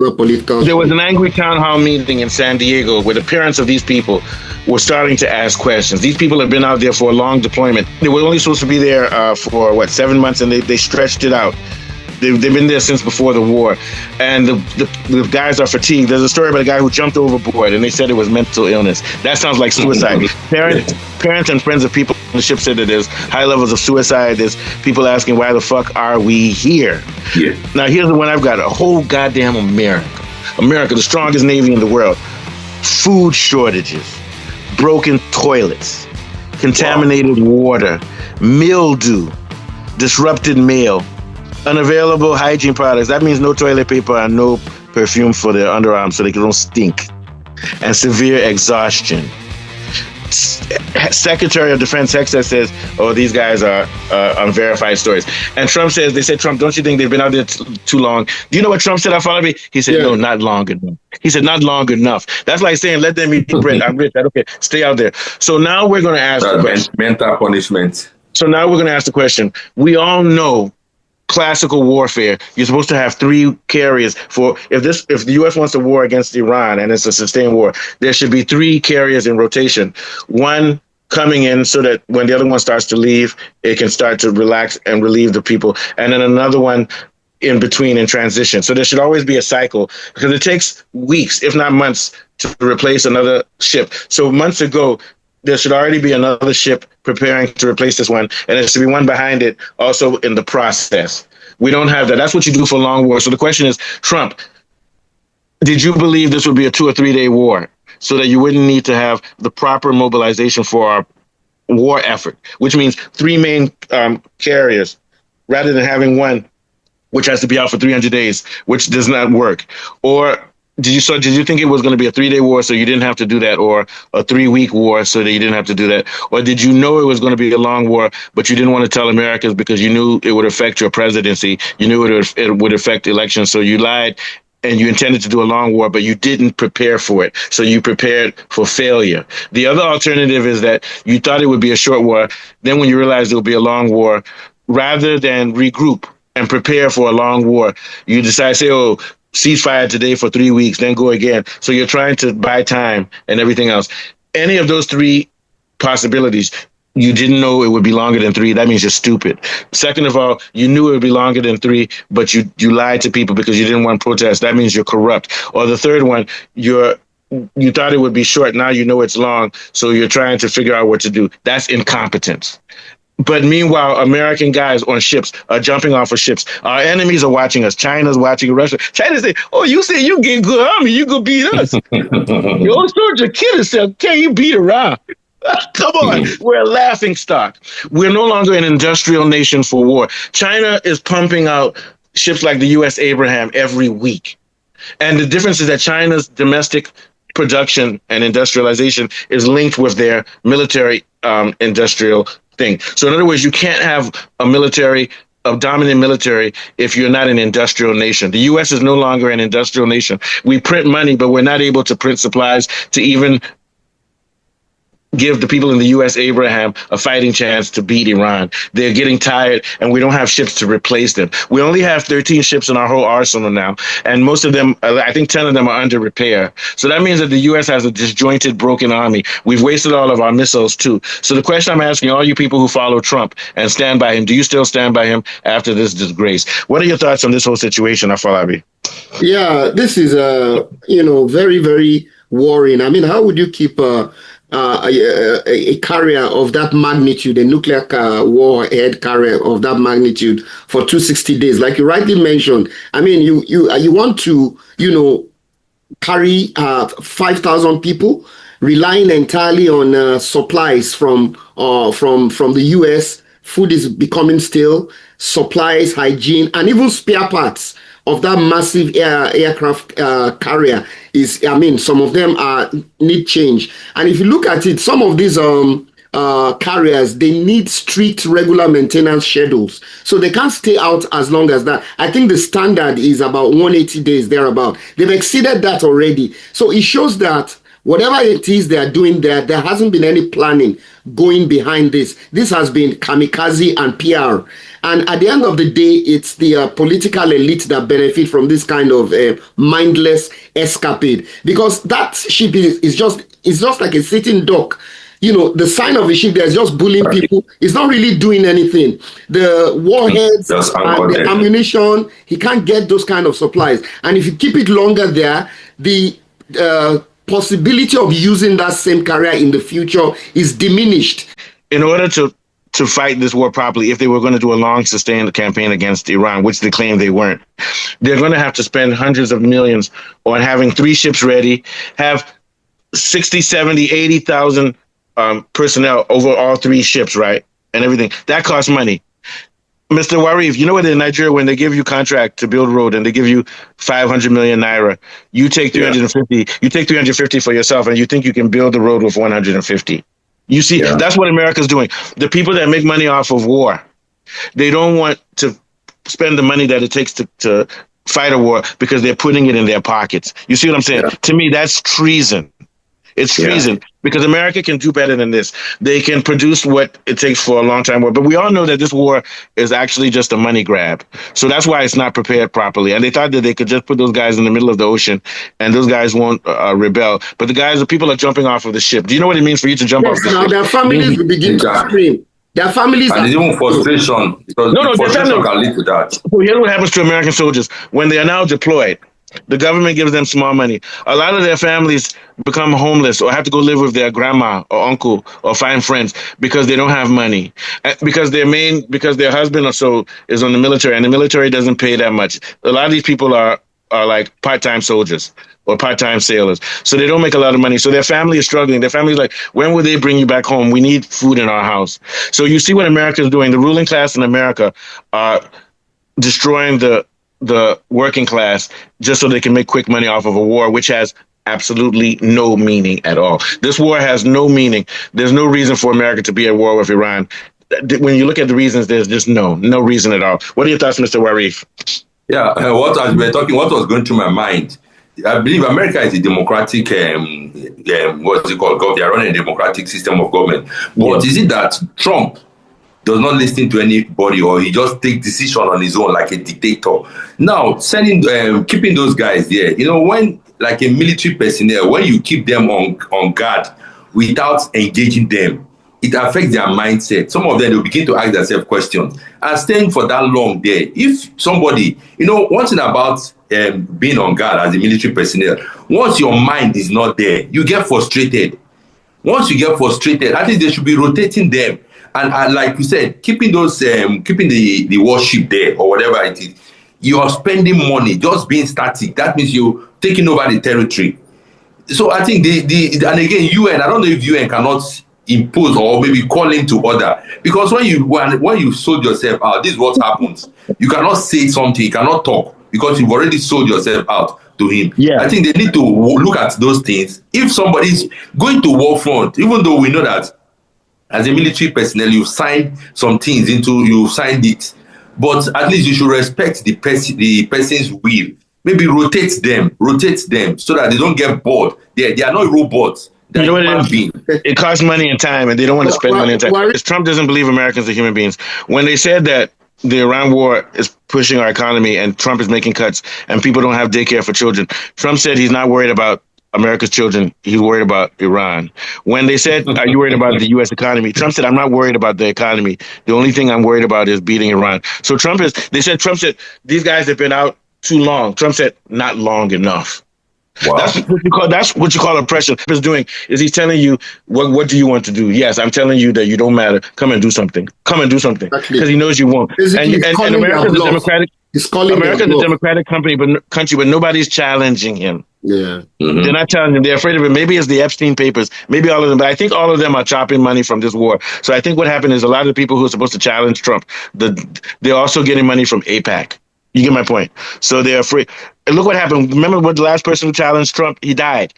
The political There was shift. an angry town hall meeting in San Diego where the parents of these people were starting to ask questions. These people have been out there for a long deployment. They were only supposed to be there for, 7 months, and they stretched it out. They've been there since before the war, and the guys are fatigued. There's a story about a guy who jumped overboard, and they said it was mental illness. That sounds like suicide. Parents and friends of people on the ship said that there's high levels of suicide. There's people asking, why the fuck are we here? Yeah. Now, here's the one I've got. A whole goddamn America. America, the strongest navy in the world. Food shortages, broken toilets, contaminated water, mildew, disrupted mail, unavailable hygiene products. That means no toilet paper and no perfume for their underarms so they don't stink. And severe exhaustion. Secretary of Defense Hexas says, oh, these guys are unverified stories. And Trump says, they said, Trump, don't you think they've been out there too long? Do you know what Trump said? I follow me. He said, no, not long enough. He said, not long enough. That's like saying, let them eat bread. I'm rich. Okay, stay out there. So now we're going to ask the question. Mental punishment. So now we're going to ask the question. We all know classical warfare, you're supposed to have 3 carriers for if the U.S. wants a war against Iran and it's a sustained war, there should be 3 carriers in rotation. One coming in so that when the other one starts to leave, it can start to relax and relieve the people, and then another one in between in transition. So there should always be a cycle because it takes weeks, if not months, to replace another ship. So months ago, there should already be another ship preparing to replace this one, and there should be one behind it also in the process. We don't have that. That's what you do for long war. So the question is, Trump, did you believe this would be a 2 or 3 day war so that you wouldn't need to have the proper mobilization for our war effort, which means 3 main carriers rather than having one, which has to be out for 300 days, which does not work? Or did you think it was going to be a 3 day war so you didn't have to do that, or a 3-week war so that you didn't have to do that? Or did you know it was going to be a long war, but you didn't want to tell Americans because you knew it would affect your presidency? You knew it would affect elections. So you lied and you intended to do a long war, but you didn't prepare for it. So you prepared for failure. The other alternative is that you thought it would be a short war. Then when you realized it would be a long war, rather than regroup and prepare for a long war, you decide, say, oh, ceasefire today for 3 weeks, then go again. So you're trying to buy time and everything else. Any of those 3 possibilities, you didn't know it would be longer than 3. That means you're stupid. Second of all, you knew it would be longer than 3, but you lied to people because you didn't want protest. That means you're corrupt. Or the third one, you thought it would be short. Now you know it's long. So you're trying to figure out what to do. That's incompetence. But meanwhile, American guys on ships are jumping off of ships. Our enemies are watching us. China's watching Russia. China say, oh, you say you get good army, you go beat us. Your soldier kid himself. Can you beat around? Come on. We're a laughing stock. We're no longer an industrial nation for war. China is pumping out ships like the U.S. Abraham every week. And the difference is that China's domestic production and industrialization is linked with their military industrial thing. So in other words, you can't have a dominant military if you're not an industrial nation. The U.S. is no longer an industrial nation. We print money, but we're not able to print supplies to even give the people in the U.S. Abraham a fighting chance to beat Iran. They're getting tired, and we don't have ships to replace them. We only have 13 ships in our whole arsenal now, and most of them, I think 10 of them are under repair. So that means that the U.S. has a disjointed, broken army. We've wasted all of our missiles, too. So the question I'm asking all you people who follow Trump and stand by him, do you still stand by him after this disgrace? What are your thoughts on this whole situation, Afolabi? Yeah, this is, very, very worrying. I mean, how would you keep a carrier of that magnitude, a nuclear warhead carrier of that magnitude for 260 days? Like you rightly mentioned, I mean, you want to, carry 5,000 people, relying entirely on supplies from the U.S. Food is becoming stale, supplies, hygiene, and even spare parts of that massive aircraft carrier is, some of them need change. And if you look at it, some of these carriers, they need strict regular maintenance schedules. So they can't stay out as long as that. I think the standard is about 180 days thereabout. They've exceeded that already. So it shows that whatever it is they are doing there, there hasn't been any planning going behind this. This has been kamikaze and PR. And at the end of the day, it's the political elite that benefit from this kind of mindless escapade, because that ship is just like a sitting duck. You know, the sign of a ship there is just bullying people. It's not really doing anything. The warheads and the ammunition, he can't get those kind of supplies. And if you keep it longer there, the possibility of using that same carrier in the future is diminished. In order to fight this war properly, if they were going to do a long sustained campaign against Iran, which they claim they weren't, they're going to have to spend hundreds of millions on having 3 ships ready, have 60, 70, 80,000 personnel over all 3 ships, right? And everything. That costs money. Mr. Warif, you know what, in Nigeria, when they give you contract to build road and they give you 500 million naira, you take 350, you take 350 for yourself and you think you can build the road with 150. You see, that's what America's doing. The people that make money off of war, they don't want to spend the money that it takes to fight a war because they're putting it in their pockets. You see what I'm saying? To me, that's treason. It's treason because America can do better than this. They can produce what it takes for a long time war. But we all know that this war is actually just a money grab. So that's why it's not prepared properly. And they thought that they could just put those guys in the middle of the ocean and those guys won't rebel. But the people are jumping off of the ship. Do you know what it means for you to jump off the ship? Their families will begin to scream. Their families and even frustration. No, frustration can lead to that. So here's what happens to American soldiers when they are now deployed. The government gives them small money. A lot of their families become homeless or have to go live with their grandma or uncle or find friends because they don't have money. Because their husband or so is on the military and the military doesn't pay that much. A lot of these people are like part-time soldiers or part-time sailors. So they don't make a lot of money. So their family is struggling. Their family is like, when will they bring you back home? We need food in our house. So you see what America is doing. The ruling class in America are destroying the working class just so they can make quick money off of a war, which has absolutely no meaning at all. This war has no meaning. There's no reason for America to be at war with Iran. When you look at the reasons, there's just no reason at all. What are your thoughts, Mr. Warif? Yeah, what was going through my mind, I believe America is a democratic, what's it called? They are running a democratic system of government. But is it that Trump does not listen to anybody, or he just takes decision on his own like a dictator? Now, keeping those guys there, when like a military personnel, when you keep them on guard without engaging them, it affects their mindset. Some of them will begin to ask themselves questions. And staying for that long there, if somebody, one thing about being on guard as a military personnel, once your mind is not there, you get frustrated. Once you get frustrated, I think they should be rotating them. And like you said, keeping the warship there or whatever it is, you are spending money just being static. That means you're taking over the territory. So I think and again, UN, I don't know if UN cannot impose or maybe call him to order, because when you sold yourself out, this is what happens. You cannot say something, you cannot talk because you've already sold yourself out to him. Yeah. I think they need to look at those things. If somebody's going to war front, even though we know that as a military personnel, you've signed some things you've signed it, but at least you should respect the person's will. Maybe rotate them so that they don't get bored. They are not robots. You know what it is? It costs money and time, and they don't want to spend money and time. Trump doesn't believe Americans are human beings. When they said that the Iran war is pushing our economy and Trump is making cuts and people don't have daycare for children, Trump said he's not worried about America's children. He's worried about Iran. When they said, are you worried about the U.S. economy? Trump said, I'm not worried about the economy. The only thing I'm worried about is beating Iran. So Trump said, these guys have been out too long. Trump said, not long enough. Wow. That's what you call oppression. What he's doing is he's telling you, what do you want to do? Yes, I'm telling you that you don't matter. Come and do something. Because he knows you won't. And America's a democratic. America's a democratic country, but nobody's challenging him. Yeah, They're not challenging him. They're afraid of it. Maybe it's the Epstein papers. Maybe all of them. But I think all of them are chopping money from this war. So I think what happened is a lot of the people who are supposed to challenge Trump, they're also getting money from AIPAC. You get my point. So they're afraid. And look what happened. Remember what the last person who challenged Trump? He died.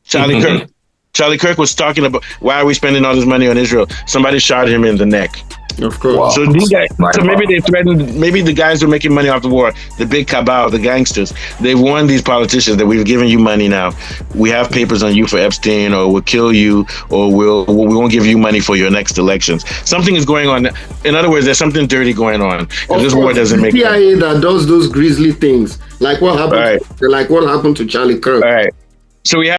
Charlie Kirk. Charlie Kirk was talking about, why are we spending all this money on Israel? Somebody shot him in the neck. Of course. Wow. So these guys, My so maybe God. they threatened, maybe the guys who are making money off the war, the big cabal, the gangsters, they warned these politicians that we've given you money now. We have papers on you for Epstein, or we'll kill you, or we won't give you money for your next elections. Something is going on. In other words, there's something dirty going on. If this war doesn't make sense. CIA that does those grisly things, like what happened, Right. like what happened to Charlie Kirk. All right. So we have